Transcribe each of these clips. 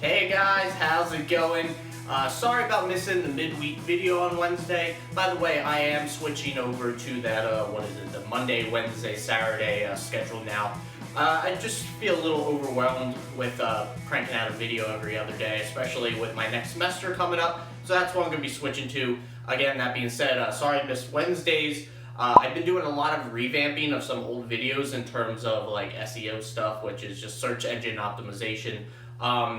Hey guys, how's it going? Sorry about missing the midweek video on Wednesday. By the way, I am switching over to that, the Monday, Wednesday, Saturday schedule now. I just feel a little overwhelmed with cranking out a video every other day, especially with my next semester coming up. So that's what I'm going to be switching to. Again, that being said, sorry I missed Wednesdays. I've been doing a lot of revamping of some old videos in terms of like SEO stuff, which is just search engine optimization.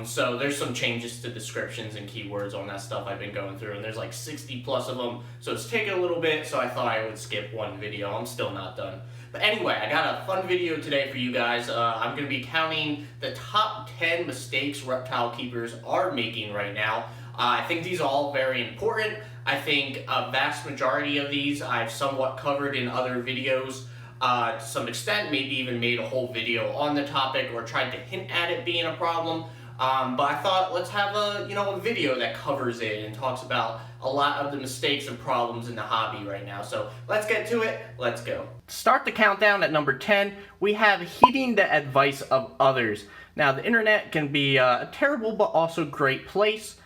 So there's some changes to descriptions and keywords on that stuff I've been going through, and there's like 60 plus of them, so it's taken a little bit, so I thought I would skip one video. I'm still not done. But anyway, I got a fun video today for you guys. I'm going to be counting the top 10 mistakes reptile keepers are making right now. I think these are all very important. I think a vast majority of these I've somewhat covered in other videos. To some extent, maybe even made a whole video on the topic or tried to hint at it being a problem. But I thought let's have a video that covers it and talks about a lot of the mistakes and problems in the hobby right now. So let's get to it. Let's go. Start the countdown at number 10. We have heeding the advice of others. Now, the internet can be a terrible but also great place.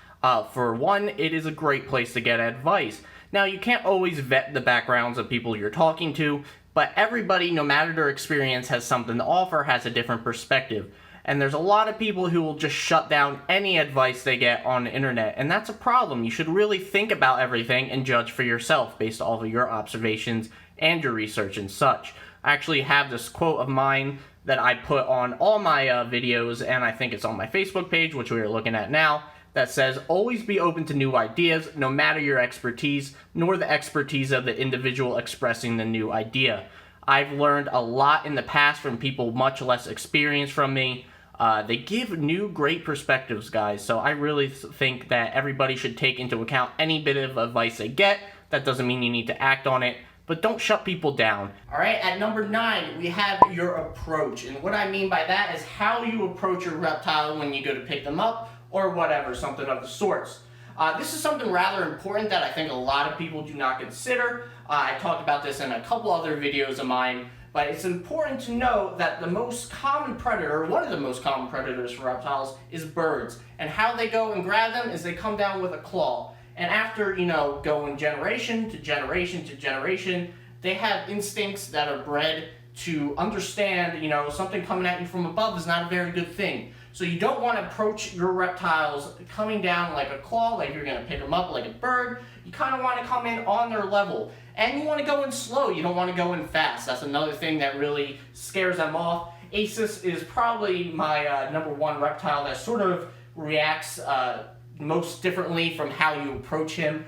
For one, it is a great place to get advice. Now, you can't always vet the backgrounds of people you're talking to, but everybody, no matter their experience, has something to offer, has a different perspective. And there's a lot of people who will just shut down any advice they get on the internet, and that's a problem. You should really think about everything and judge for yourself based off of your observations and your research and such. I actually have this quote of mine that I put on all my videos, and I think it's on my Facebook page, which we are looking at now, that says, always be open to new ideas, no matter your expertise, nor the expertise of the individual expressing the new idea. I've learned a lot in the past from people much less experienced from me. They give new great perspectives, guys, so I really think that everybody should take into account any bit of advice they get. That doesn't mean you need to act on it, but don't shut people down. Alright, at number 9, we have your approach, and what I mean by that is how you approach your reptile when you go to pick them up, or whatever, something of the sorts. This is something rather important that I think a lot of people do not consider. I talked about this in a couple other videos of mine, but it's important to know that the most common predator, one of the most common predators for reptiles, is birds. And how they go and grab them is they come down with a claw. And after, going generation to generation to generation, they have instincts that are bred to understand, something coming at you from above is not a very good thing. So you don't want to approach your reptiles coming down like a claw, like you're going to pick them up like a bird. You kind of want to come in on their level. And you want to go in slow. You don't want to go in fast. That's another thing that really scares them off. Asus is probably my number one reptile that sort of reacts most differently from how you approach him.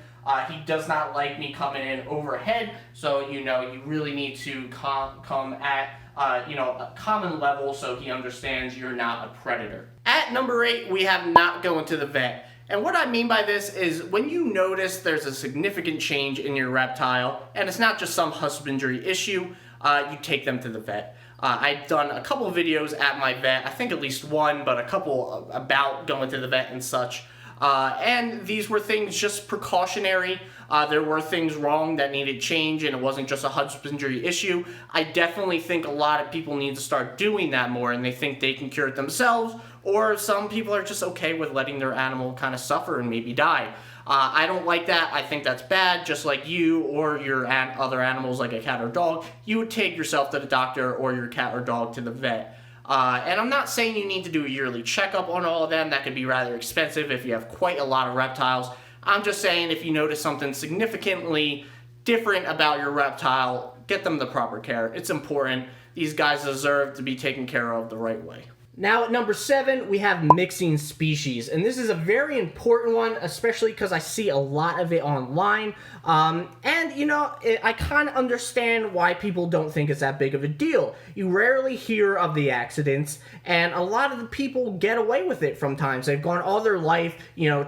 He does not like me coming in overhead, so you really need to come at a common level so he understands you're not a predator. At number 8, we have not going to the vet. And what I mean by this is when you notice there's a significant change in your reptile, and it's not just some husbandry issue, you take them to the vet. I've done a couple of videos at my vet, I think at least one, but a couple about going to the vet and such. And these were things just precautionary. There were things wrong that needed change, and it wasn't just a husbandry issue. I definitely think a lot of people need to start doing that more, and they think they can cure it themselves, or some people are just okay with letting their animal kind of suffer and maybe die. I don't like that. I think that's bad. Just like you or your other animals like a cat or dog, you would take yourself to the doctor or your cat or dog to the vet. And I'm not saying you need to do a yearly checkup on all of them. That could be rather expensive if you have quite a lot of reptiles. I'm just saying if you notice something significantly different about your reptile, get them the proper care. It's important. These guys deserve to be taken care of the right way. Now at number 7, we have mixing species, and this is a very important one, especially because I see a lot of it online, and I kind of understand why people don't think it's that big of a deal. You rarely hear of the accidents, and a lot of the people get away with it from times. They've gone all their life,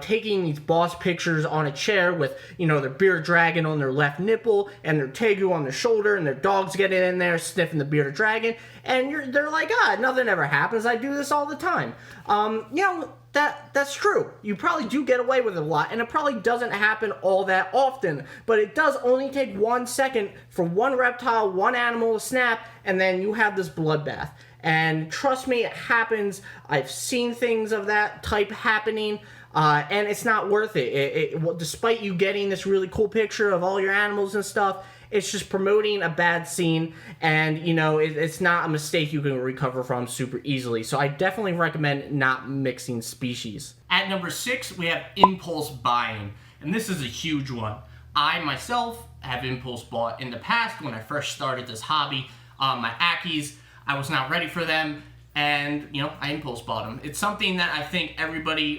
taking these boss pictures on a chair with, their bearded dragon on their left nipple, and their Tegu on their shoulder, and their dog's getting in there sniffing the bearded dragon, and they're like, nothing ever happens. I do this all the time. That's true. You probably do get away with it a lot, and it probably doesn't happen all that often, but it does only take 1 second for one reptile, one animal to snap, and then you have this bloodbath. And trust me, it happens. I've seen things of that type happening, and it's not worth it. Well, despite you getting this really cool picture of all your animals and stuff, it's just promoting a bad scene, and you know, it's not a mistake you can recover from super easily. So I definitely recommend not mixing species. At number 6, we have impulse buying, and this is a huge one. I myself have impulse bought in the past when I first started this hobby. My Ackies, I was not ready for them, and you know, I impulse bought them. It's something that I think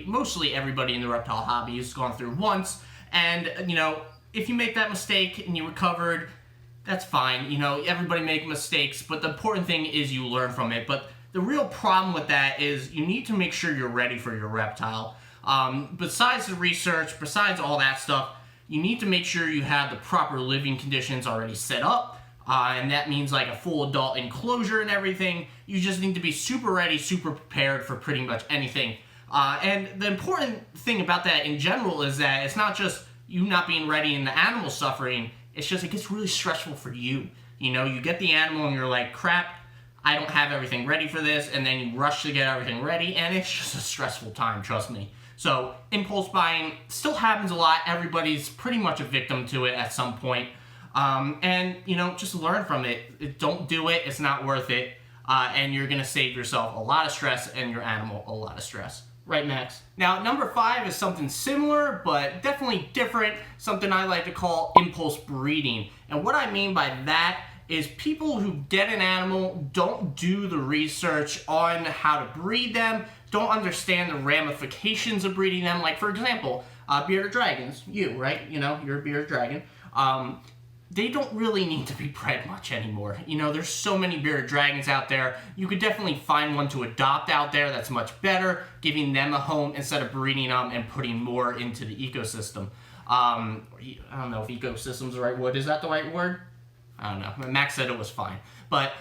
mostly everybody in the reptile hobby has gone through once, and you know, if you make that mistake and you recovered, that's fine. You know, everybody make mistakes, but the important thing is you learn from it. But the real problem with that is you need to make sure you're ready for your reptile. Besides the research, besides all that stuff, you need to make sure you have the proper living conditions already set up. And that means like a full adult enclosure and everything. You just need to be super ready, super prepared for pretty much anything. And the important thing about that in general is that it's not just you not being ready and the animal suffering. It's just it gets really stressful for you. You know, you get the animal and you're like, crap, I don't have everything ready for this. And then you rush to get everything ready, and it's just a stressful time, trust me. So impulse buying still happens a lot. Everybody's pretty much a victim to it at some point. And, you know, just learn from it. Don't do it. It's not worth it. And you're going to save yourself a lot of stress and your animal a lot of stress. Right, Max? Now, number 5 is something similar, but definitely different. Something I like to call impulse breeding. And what I mean by that is people who get an animal don't do the research on how to breed them, don't understand the ramifications of breeding them. Like, for example, bearded dragons. You, right? You know, you're a bearded dragon. They don't really need to be bred much anymore. You know, there's so many bearded dragons out there. You could definitely find one to adopt out there that's much better, giving them a home instead of breeding them and putting more into the ecosystem. I don't know if ecosystem's the right word. Is that the right word? I don't know. Max said it was fine. But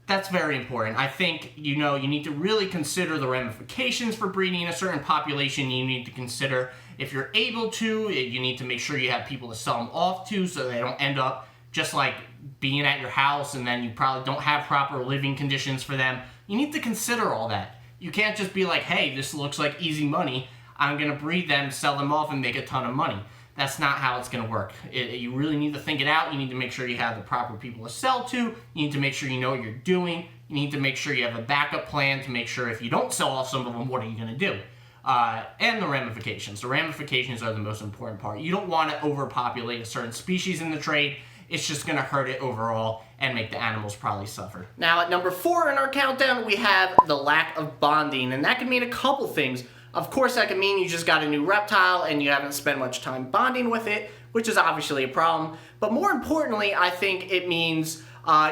that's very important. I think, you know, you need to really consider the ramifications for breeding a certain population. You need to consider if you're able to, you need to make sure you have people to sell them off to so they don't end up just like being at your house and then you probably don't have proper living conditions for them. You need to consider all that. You can't just be like, hey, this looks like easy money. I'm going to breed them, sell them off, and make a ton of money. That's not how it's going to work. You really need to think it out. You need to make sure you have the proper people to sell to. You need to make sure you know what you're doing. You need to make sure you have a backup plan to make sure if you don't sell off some of them, what are you going to do? And the ramifications. The ramifications are the most important part. You don't want to overpopulate a certain species in the trade. It's just going to hurt it overall and make the animals probably suffer. Now at number 4 in our countdown, we have the lack of bonding. And that can mean a couple things. Of course, that can mean you just got a new reptile and you haven't spent much time bonding with it, which is obviously a problem. But more importantly, I think it means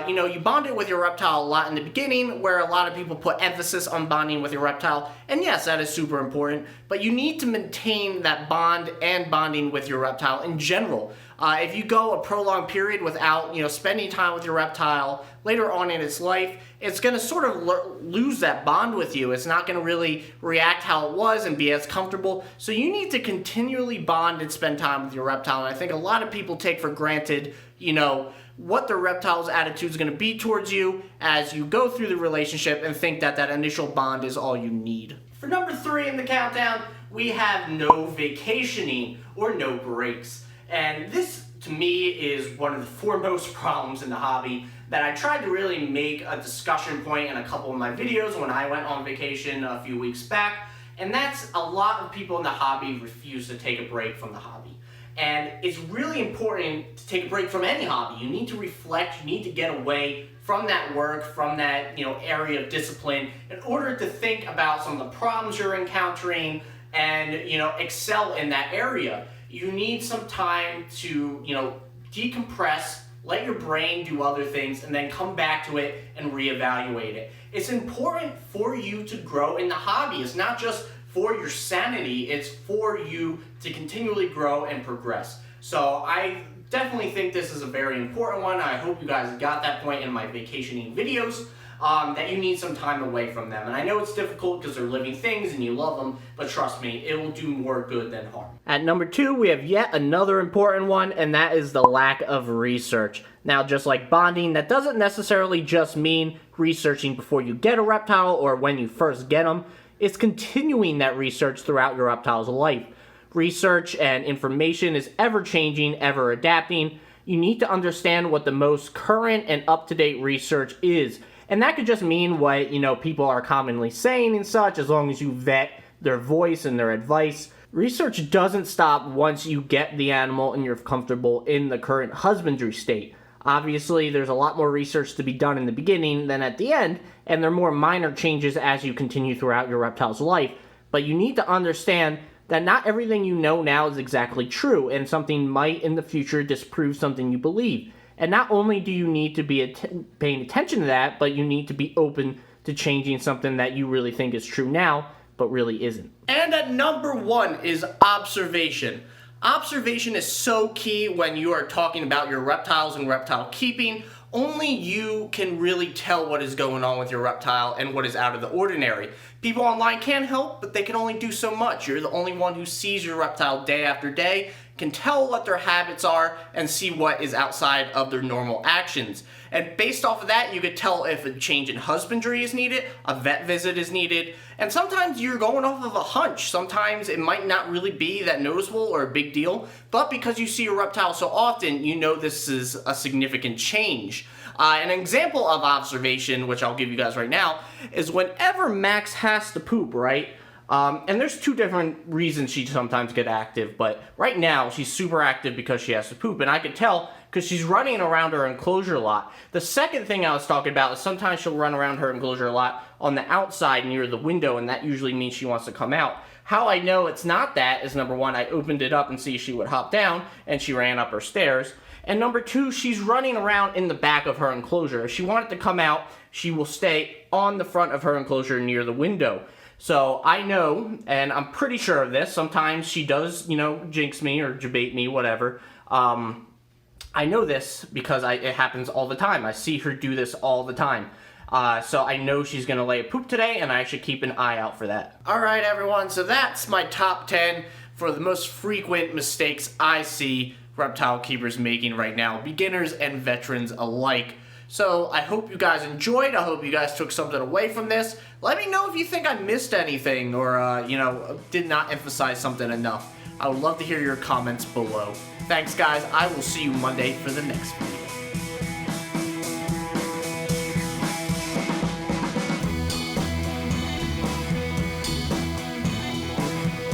you know, you bonded with your reptile a lot in the beginning, where a lot of people put emphasis on bonding with your reptile. And yes, that is super important, but you need to maintain that bond and bonding with your reptile in general. If you go a prolonged period without, you know, spending time with your reptile later on in its life, it's going to sort of lose that bond with you. It's not going to really react how it was and be as comfortable. So you need to continually bond and spend time with your reptile. And I think a lot of people take for granted, you know, what the reptile's attitude is going to be towards you as you go through the relationship and think that that initial bond is all you need. For number 3 in the countdown, we have no vacationing or no breaks. And this, to me, is one of the foremost problems in the hobby that I tried to really make a discussion point in a couple of my videos when I went on vacation a few weeks back. And that's a lot of people in the hobby refuse to take a break from the hobby. And it's really important to take a break from any hobby. You need to reflect, you need to get away from that work, from that, you know, area of discipline in order to think about some of the problems you're encountering and, you know, excel in that area. You need some time to, you know, decompress, let your brain do other things, and then come back to it and reevaluate it. It's important for you to grow in the hobby. It's not just for your sanity, it's for you to continually grow and progress. So I definitely think this is a very important one. I hope you guys got that point in my vacationing videos. that you need some time away from them. And I know it's difficult because they're living things and you love them, but trust me, it will do more good than harm. At number 2, we have yet another important one, and that is the lack of research. Now, just like bonding, that doesn't necessarily just mean researching before you get a reptile or when you first get them. It's continuing that research throughout your reptile's life. Research and information is ever-changing, ever-adapting. You need to understand what the most current and up-to-date research is. And that could just mean what, people are commonly saying and such, as long as you vet their voice and their advice. Research doesn't stop once you get the animal and you're comfortable in the current husbandry state. Obviously, there's a lot more research to be done in the beginning than at the end, and there are more minor changes as you continue throughout your reptile's life. But you need to understand that not everything you know now is exactly true, and something might in the future disprove something you believe. And not only do you need to be paying attention to that, but you need to be open to changing something that you really think is true now, but really isn't. And at number 1 is observation. Observation is so key when you are talking about your reptiles and reptile keeping. Only you can really tell what is going on with your reptile and what is out of the ordinary. People online can help, but they can only do so much. You're the only one who sees your reptile day after day, can tell what their habits are, and see what is outside of their normal actions. And based off of that, you could tell if a change in husbandry is needed, a vet visit is needed, and sometimes you're going off of a hunch. Sometimes it might not really be that noticeable or a big deal, but because you see your reptile so often, you know this is a significant change. An example of observation, which I'll give you guys right now, is whenever Max has to poop, right? And there's 2 different reasons she sometimes get active, but right now she's super active because she has to poop, and I can tell because she's running around her enclosure a lot. The second thing I was talking about is sometimes she'll run around her enclosure a lot on the outside near the window, and that usually means she wants to come out. How I know it's not that is, number 1, I opened it up and see she would hop down, and she ran up her stairs. And number 2, she's running around in the back of her enclosure. If she wanted to come out, she will stay on the front of her enclosure near the window. So I know, and I'm pretty sure of this, sometimes she does, jinx me or debate me, whatever. I know this because it happens all the time. I see her do this all the time. So I know she's going to lay a poop today, and I should keep an eye out for that. Alright everyone, so that's my top 10 for the most frequent mistakes I see reptile keepers making right now, beginners and veterans alike. So I hope you guys enjoyed. I hope you guys took something away from this. Let me know if you think I missed anything or, did not emphasize something enough. I would love to hear your comments below. Thanks, guys. I will see you Monday for the next video.